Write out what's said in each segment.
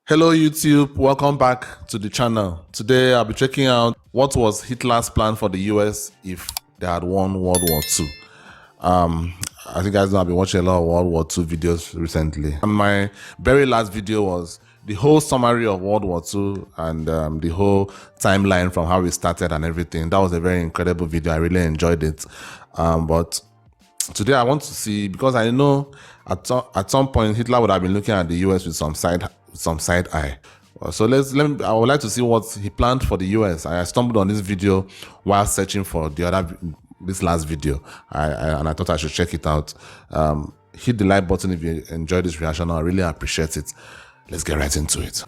Hello YouTube, welcome back to the channel. Today I'll be checking out what was Hitler's plan for the US if they had won World War II. I think guys know I've been watching a lot of World War II videos recently. And my very last video was the whole summary of World War II and the whole timeline from how it started and everything. That was a very incredible video. I really enjoyed it. But today I want to see, because I know at some point Hitler would have been looking at the US with some side eye. So I would like to see what he planned for the US. I stumbled on this video while searching for this last video, and I thought I should check it out. Hit the like button if you enjoyed this reaction. I really appreciate it. Let's get right into it.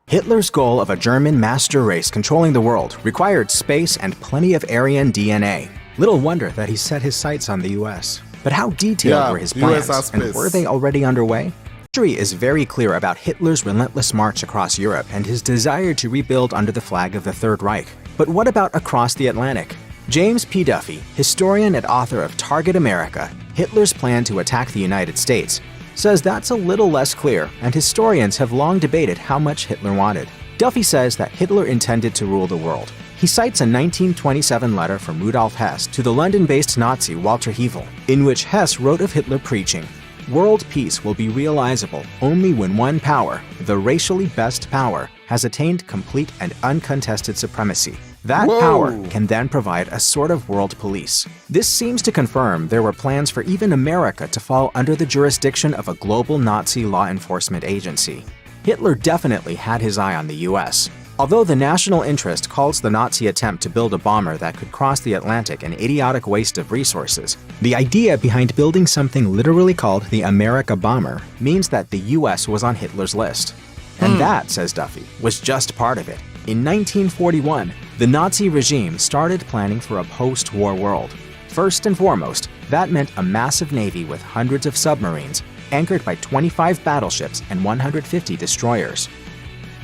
Hitler's goal of a German master race controlling the world required space and plenty of Aryan DNA. Little wonder that he set his sights on the US. But how detailed were his plans, and were they already underway? History is very clear about Hitler's relentless march across Europe and his desire to rebuild under the flag of the Third Reich. But what about across the Atlantic? James P. Duffy, historian and author of Target America, Hitler's Plan to Attack the United States, says that's a little less clear, and historians have long debated how much Hitler wanted. Duffy says that Hitler intended to rule the world. He cites a 1927 letter from Rudolf Hess to the London-based Nazi Walter Hevel, in which Hess wrote of Hitler preaching, "World peace will be realizable only when one power, the racially best power, has attained complete and uncontested supremacy. That power can then provide a sort of world police." This seems to confirm there were plans for even America to fall under the jurisdiction of a global Nazi law enforcement agency. Hitler definitely had his eye on the US. Although the national interest calls the Nazi attempt to build a bomber that could cross the Atlantic an idiotic waste of resources, the idea behind building something literally called the America Bomber means that the US was on Hitler's list. And that, says Duffy, was just part of it. In 1941, the Nazi regime started planning for a post-war world. First and foremost, that meant a massive navy with hundreds of submarines, anchored by 25 battleships and 150 destroyers.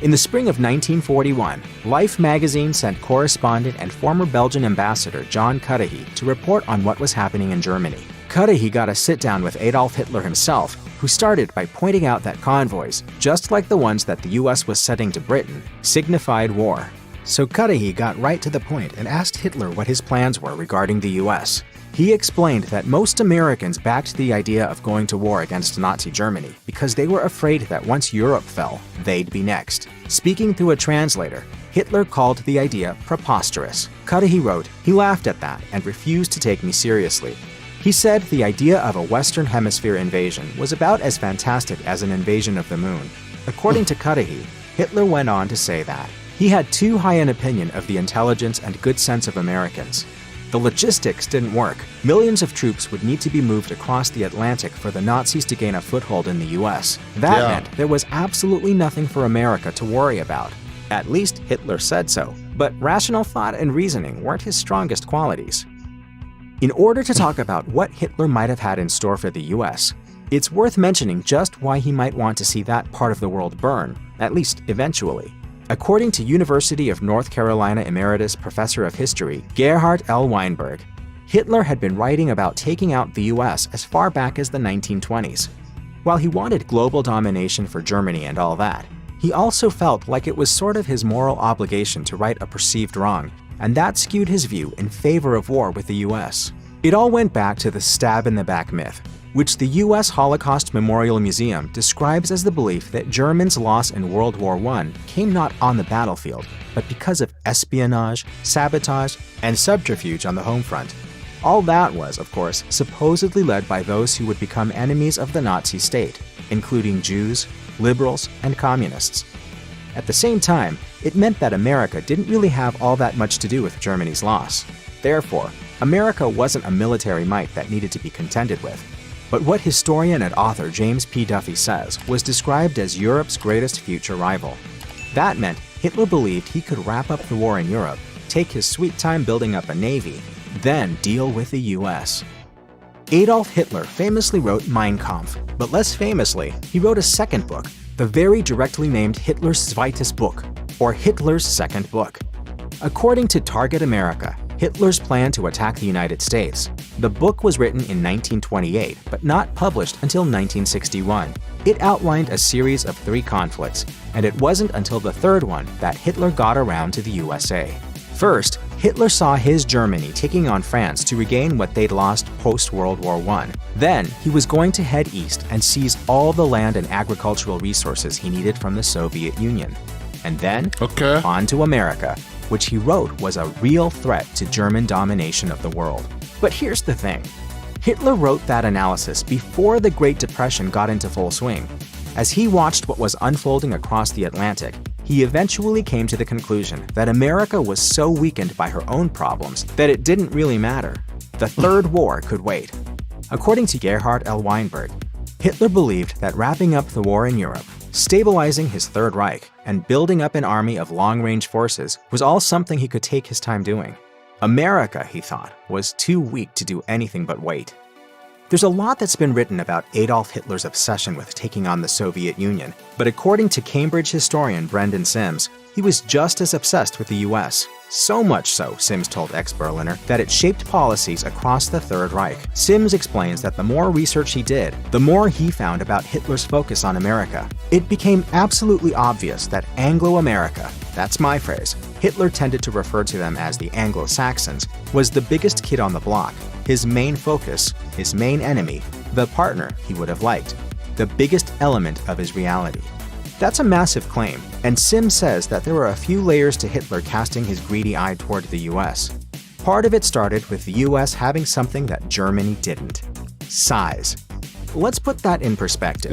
In the spring of 1941, Life magazine sent correspondent and former Belgian ambassador John Cudahy to report on what was happening in Germany. Cudahy got a sit-down with Adolf Hitler himself, who started by pointing out that convoys, just like the ones that the US was sending to Britain, signified war. So Cudahy got right to the point and asked Hitler what his plans were regarding the US. He explained that most Americans backed the idea of going to war against Nazi Germany because they were afraid that once Europe fell, they'd be next. Speaking through a translator, Hitler called the idea preposterous. Cudahy wrote, "He laughed at that and refused to take me seriously. He said the idea of a Western Hemisphere invasion was about as fantastic as an invasion of the moon." According to Cudahy, Hitler went on to say that he had too high an opinion of the intelligence and good sense of Americans. The logistics didn't work. Millions of troops would need to be moved across the Atlantic for the Nazis to gain a foothold in the US. That meant there was absolutely nothing for America to worry about. At least Hitler said so. But rational thought and reasoning weren't his strongest qualities. In order to talk about what Hitler might have had in store for the US, it's worth mentioning just why he might want to see that part of the world burn, at least eventually. According to University of North Carolina Emeritus Professor of History Gerhard L. Weinberg, Hitler had been writing about taking out the US as far back as the 1920s. While he wanted global domination for Germany and all that, he also felt like it was sort of his moral obligation to right a perceived wrong, and that skewed his view in favor of war with the US. It all went back to the stab-in-the-back myth, which the US Holocaust Memorial Museum describes as the belief that Germans' loss in World War I came not on the battlefield, but because of espionage, sabotage, and subterfuge on the home front. All that was, of course, supposedly led by those who would become enemies of the Nazi state, including Jews, liberals, and communists. At the same time, it meant that America didn't really have all that much to do with Germany's loss. Therefore, America wasn't a military might that needed to be contended with. But what historian and author James P. Duffy says was described as Europe's greatest future rival. That meant Hitler believed he could wrap up the war in Europe, take his sweet time building up a navy, then deal with the US. Adolf Hitler famously wrote Mein Kampf, but less famously, he wrote a second book, the very directly named Hitler's Zweites Buch, or Hitler's Second Book. According to Target America, Hitler's Plan to Attack the United States, the book was written in 1928 but not published until 1961. It outlined a series of 3 conflicts, and it wasn't until the third one that Hitler got around to the USA. First, Hitler saw his Germany taking on France to regain what they'd lost post-World War I. Then, he was going to head east and seize all the land and agricultural resources he needed from the Soviet Union. And then, on to America, which he wrote was a real threat to German domination of the world. But here's the thing. Hitler wrote that analysis before the Great Depression got into full swing. As he watched what was unfolding across the Atlantic, he eventually came to the conclusion that America was so weakened by her own problems that it didn't really matter. The Third War could wait. According to Gerhard L. Weinberg, Hitler believed that wrapping up the war in Europe, stabilizing his Third Reich, and building up an army of long-range forces was all something he could take his time doing. America, he thought, was too weak to do anything but wait. There's a lot that's been written about Adolf Hitler's obsession with taking on the Soviet Union, but according to Cambridge historian Brendan Sims, he was just as obsessed with the US. So much so, Sims told ex-Berliner, that it shaped policies across the Third Reich. Sims explains that the more research he did, the more he found about Hitler's focus on America. It became absolutely obvious that Anglo-America, that's my phrase, Hitler tended to refer to them as the Anglo-Saxons, was the biggest kid on the block, his main focus, his main enemy, the partner he would have liked, the biggest element of his reality. That's a massive claim, and Sims says that there were a few layers to Hitler casting his greedy eye toward the US. Part of it started with the US having something that Germany didn't: size. Let's put that in perspective.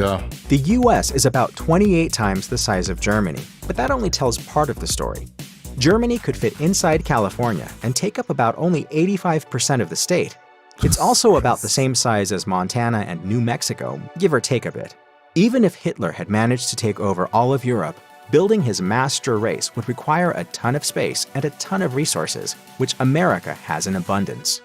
The US is about 28 times the size of Germany, but that only tells part of the story. Germany could fit inside California and take up about only 85% of the state. It's also about the same size as Montana and New Mexico, give or take a bit. Even if Hitler had managed to take over all of Europe, building his master race would require a ton of space and a ton of resources, which America has in abundance.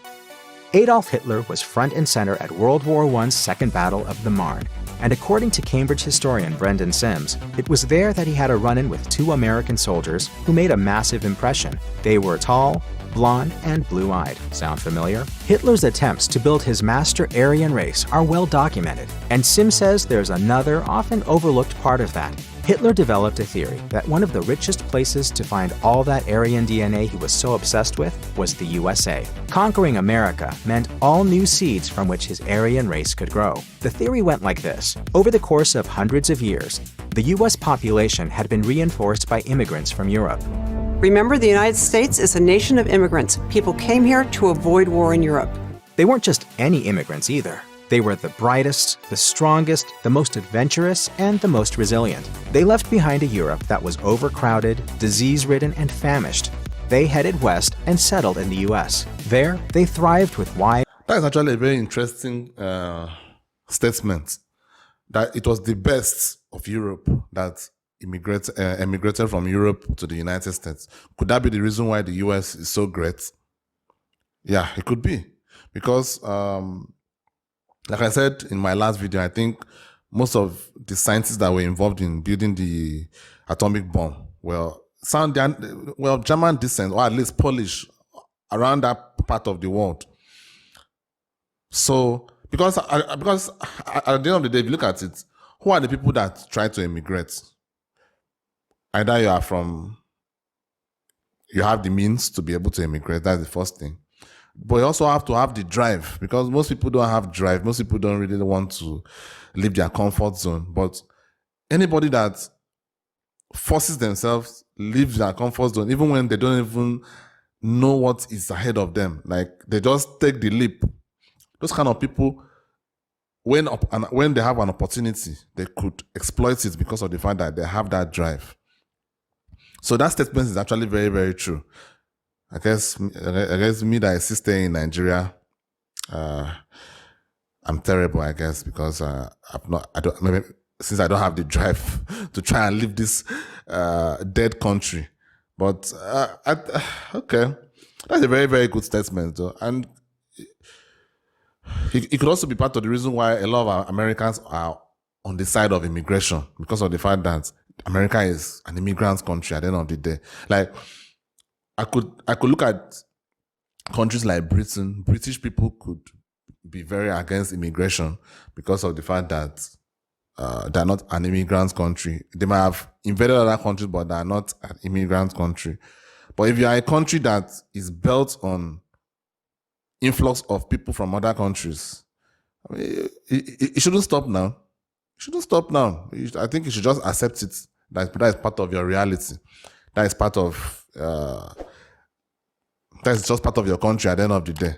Adolf Hitler was front and center at World War I's Second Battle of the Marne, and according to Cambridge historian Brendan Sims, it was there that he had a run-in with 2 American soldiers who made a massive impression. They were tall, blonde, and blue-eyed. Sound familiar? Hitler's attempts to build his master Aryan race are well documented, and Sims says there's another, often overlooked part of that. Hitler developed a theory that one of the richest places to find all that Aryan DNA he was so obsessed with was the USA. Conquering America meant all new seeds from which his Aryan race could grow. The theory went like this. Over the course of hundreds of years, the US population had been reinforced by immigrants from Europe. Remember, the United States is a nation of immigrants. People came here to avoid war in Europe. They weren't just any immigrants either. They were the brightest, the strongest, the most adventurous, and the most resilient. They left behind a Europe that was overcrowded, disease-ridden, and famished. They headed west and settled in the US. There, they thrived with wide... That is actually a very interesting statement. That it was the best of Europe that emigrated from Europe to the United States. Could that be the reason why the US is so great? Yeah, it could be. Because, like I said in my last video, I think most of the scientists that were involved in building the atomic bomb were German descent, or at least Polish, around that part of the world. So, because at the end of the day, if you look at it, who are the people that try to immigrate? Either you have the means to be able to immigrate, that's the first thing. But you also have to have the drive, because most people don't have drive. Most people don't really want to leave their comfort zone. But anybody that forces themselves, leave their comfort zone, even when they don't even know what is ahead of them, like they just take the leap. Those kind of people, when they have an opportunity, they could exploit it because of the fact that they have that drive. So that statement is actually very, very true. I guess me that is still staying in Nigeria, I'm terrible, I guess, because since I don't have the drive to try and leave this dead country. But okay, that's a very, very good statement, though, and it could also be part of the reason why a lot of Americans are on the side of immigration, because of the fact that America is an immigrant country at the end of the day. Like, I could look at countries like Britain. British people could be very against immigration because of the fact that they're not an immigrant country. They might have invaded other countries, but they're not an immigrant country. But if you are a country that is built on influx of people from other countries, I mean, it shouldn't stop now. It shouldn't stop now. I think you should just accept it. That is part of your reality. That is part of that's just part of your country at the end of the day.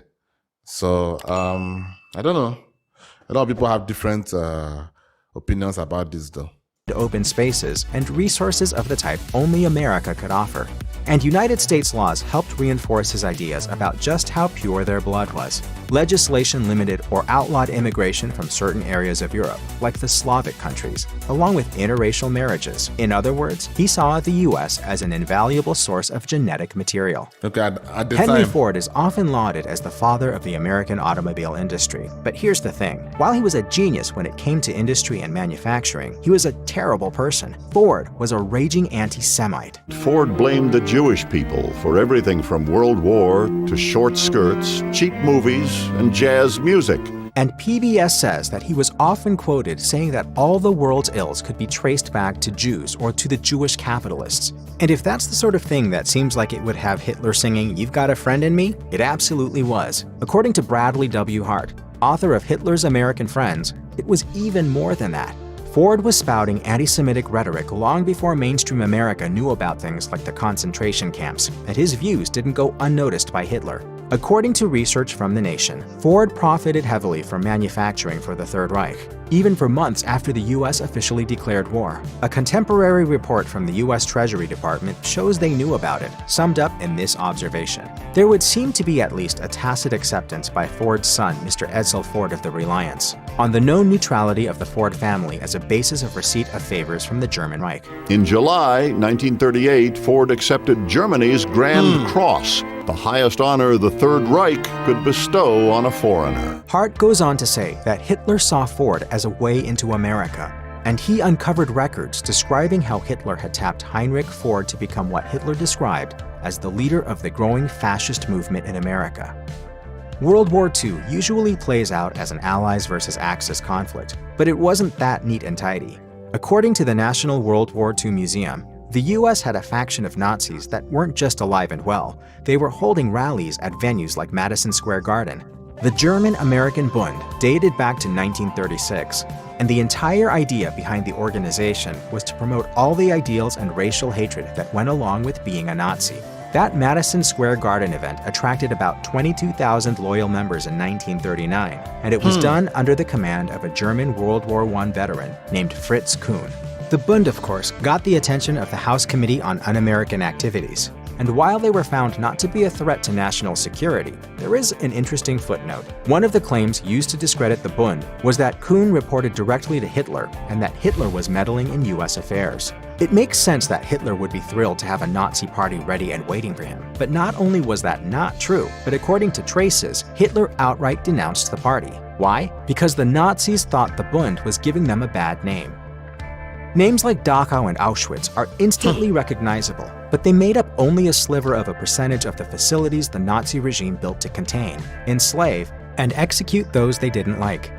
So I don't know. A lot of people have different opinions about this, though. Open spaces and resources of the type only America could offer. And United States laws helped reinforce his ideas about just how pure their blood was. Legislation limited or outlawed immigration from certain areas of Europe, like the Slavic countries, along with interracial marriages. In other words, he saw the U.S. as an invaluable source of genetic material. Look, at the Henry time, Ford is often lauded as the father of the American automobile industry. But here's the thing. While he was a genius when it came to industry and manufacturing, he was a terrible person. Ford was a raging anti-Semite. Ford blamed the Jewish people for everything from World War to short skirts, cheap movies, and jazz music. And PBS says that he was often quoted saying that all the world's ills could be traced back to Jews or to the Jewish capitalists. And if that's the sort of thing that seems like it would have Hitler singing "You've Got a Friend in Me," it absolutely was. According to Bradley W. Hart, author of Hitler's American Friends, it was even more than that. Ford was spouting anti-Semitic rhetoric long before mainstream America knew about things like the concentration camps, and his views didn't go unnoticed by Hitler. According to research from The Nation, Ford profited heavily from manufacturing for the Third Reich, even for months after the U.S. officially declared war. A contemporary report from the U.S. Treasury Department shows they knew about it, summed up in this observation. There would seem to be at least a tacit acceptance by Ford's son, Mr. Edsel Ford of the Reliance, on the known neutrality of the Ford family as a basis of receipt of favors from the German Reich. In July 1938, Ford accepted Germany's Grand Cross, the highest honor the Third Reich could bestow on a foreigner. Hart goes on to say that Hitler saw Ford as a way into America, and he uncovered records describing how Hitler had tapped Heinrich Ford to become what Hitler described as the leader of the growing fascist movement in America. World War II usually plays out as an Allies versus Axis conflict, but it wasn't that neat and tidy. According to the National World War II Museum, the US had a faction of Nazis that weren't just alive and well, they were holding rallies at venues like Madison Square Garden. The German-American Bund dated back to 1936, and the entire idea behind the organization was to promote all the ideals and racial hatred that went along with being a Nazi. That Madison Square Garden event attracted about 22,000 loyal members in 1939, and it was done under the command of a German World War I veteran named Fritz Kuhn. The Bund, of course, got the attention of the House Committee on Un-American Activities, and while they were found not to be a threat to national security, there is an interesting footnote. One of the claims used to discredit the Bund was that Kuhn reported directly to Hitler and that Hitler was meddling in US affairs. It makes sense that Hitler would be thrilled to have a Nazi party ready and waiting for him. But not only was that not true, but according to traces, Hitler outright denounced the party. Why? Because the Nazis thought the Bund was giving them a bad name. Names like Dachau and Auschwitz are instantly recognizable, but they made up only a sliver of a percentage of the facilities the Nazi regime built to contain, enslave, and execute those they didn't like.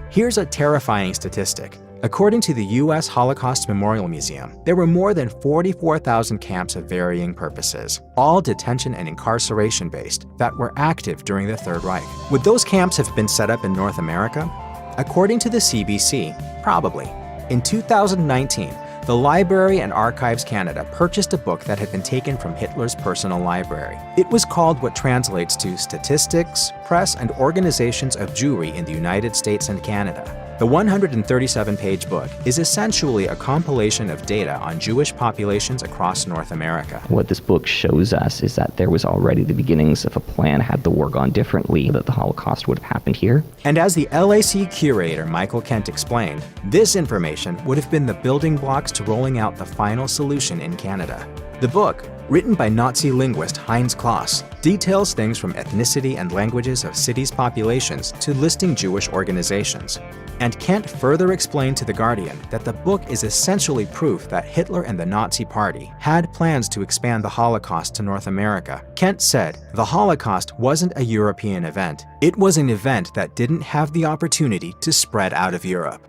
Here's a terrifying statistic. According to the U.S. Holocaust Memorial Museum, there were more than 44,000 camps of varying purposes, all detention and incarceration based, that were active during the Third Reich. Would those camps have been set up in North America? According to the CBC, probably. In 2019, the Library and Archives Canada purchased a book that had been taken from Hitler's personal library. It was called what translates to Statistics, Press, and Organizations of Jewry in the United States and Canada. The 137-page book is essentially a compilation of data on Jewish populations across North America. What this book shows us is that there was already the beginnings of a plan had the war gone differently, that the Holocaust would have happened here. And as the LAC curator Michael Kent explained, this information would have been the building blocks to rolling out the final solution in Canada. The book, written by Nazi linguist Heinz Kloss, details things from ethnicity and languages of cities' populations to listing Jewish organizations. And Kent further explained to The Guardian that the book is essentially proof that Hitler and the Nazi Party had plans to expand the Holocaust to North America. Kent said, "The Holocaust wasn't a European event. It was an event that didn't have the opportunity to spread out of Europe."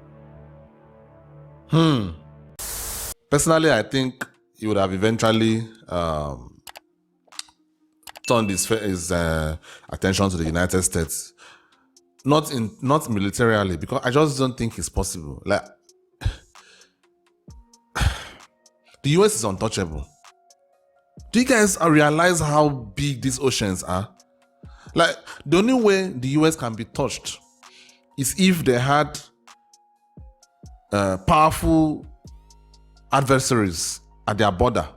Personally, I think he would have eventually turned his attention to the United States. Not militarily, because I just don't think it's possible. Like, the US is untouchable. Do you guys realize how big these oceans are? Like, the only way the US can be touched is if they had powerful adversaries at their border.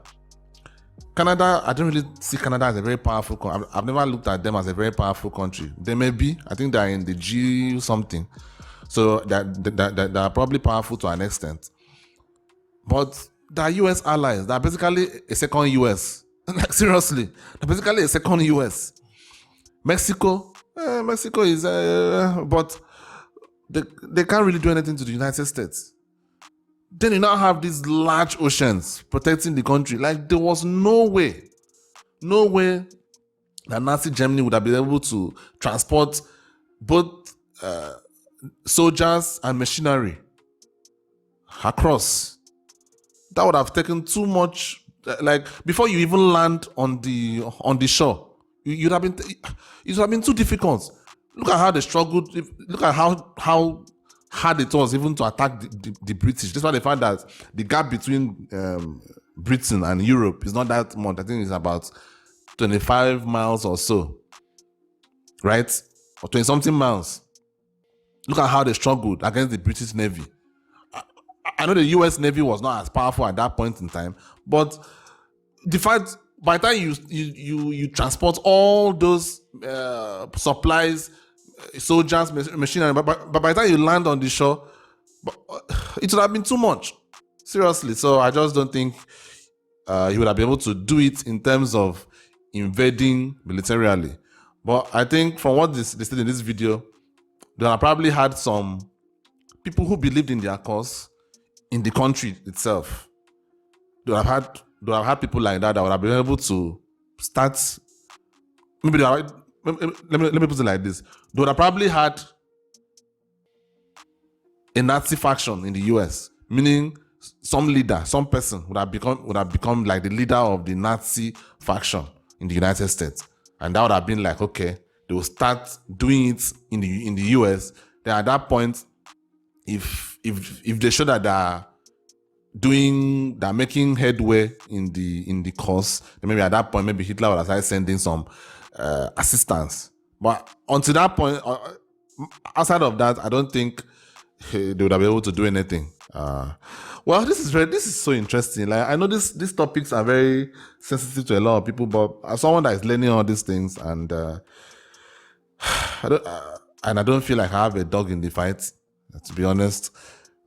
Canada, I don't really see Canada as a very powerful country. I've never looked at them as a very powerful country. They may be. I think they're in the G something. So they're probably powerful to an extent. But they're US allies. They're basically a second US. Like, seriously. They're basically a second US. Mexico is... but they can't really do anything to the United States. Then you now have these large oceans protecting the country. Like, there was no way that Nazi Germany would have been able to transport both soldiers and machinery across. That would have taken too much. Like, before you even land on the shore, it would have been too difficult. Look at how they struggled. Look at how hard it was even to attack the British. That's why they found that the gap between Britain and Europe is not that much. I think it's about 25 miles or so, right? Or 20 something miles. Look at how they struggled against the British Navy. I know the US Navy was not as powerful at that point in time, but the fact, by the time you transport all those supplies, soldiers, machinery, but by the time you land on the shore, it would have been too much. Seriously. So I just don't think he would have been able to do it in terms of invading militarily. But I think from what they said in this video, they have probably had some people who believed in their cause in the country itself. They have had people like that would have been able to start. Maybe let me put it like this: they would have probably had a Nazi faction in the US, meaning some leader, some person would have become like the leader of the Nazi faction in the United States, and that would have been like, okay, they will start doing it in the US. Then at that point, if they show that they're making headway in the cause, then maybe at that point, maybe Hitler would have started sending some assistance. But until that point, outside of that, I don't think they would have been able to do anything. Well, this is so interesting. Like, I know these topics are very sensitive to a lot of people, but as someone that is learning all these things, and I don't feel like I have a dog in the fight. To be honest,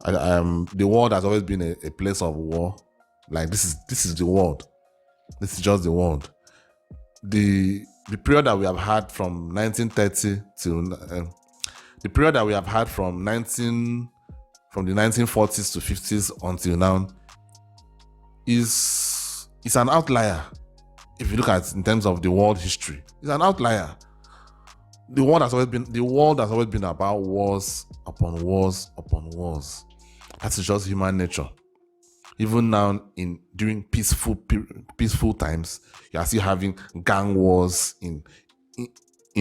the world has always been a place of war. Like, this is the world. This is just the world. The period that we have had from 1930 till the period that we have had from the 1940s to 50s until now is an outlier. If you look at it in terms of the world history, it's an outlier. The world has always been about wars upon wars upon wars. That is just human nature. Even now, during peaceful times, you are still having gang wars in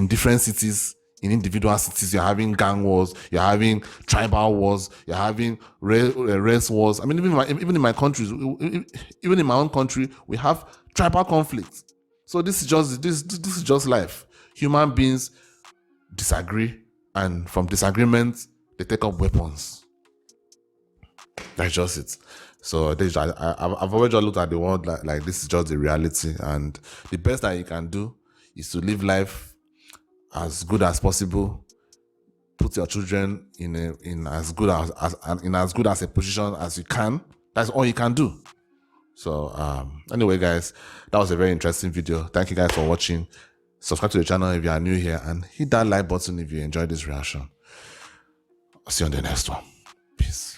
different cities, in individual cities. You're having gang wars, you're having tribal wars, you're having race wars. I mean, even in my country, even in my own country, we have tribal conflicts. So this is just life. Human beings disagree, and from disagreement, they take up weapons. That's just it. So I've always just looked at the world like this is just the reality, and the best that you can do is to live life as good as possible. Put your children in as good as a position as you can. That's all you can do. So anyway, guys, that was a very interesting video. Thank you guys for watching. Subscribe to the channel if you are new here, and hit that like button if you enjoyed this reaction. I'll see you on the next one. Peace.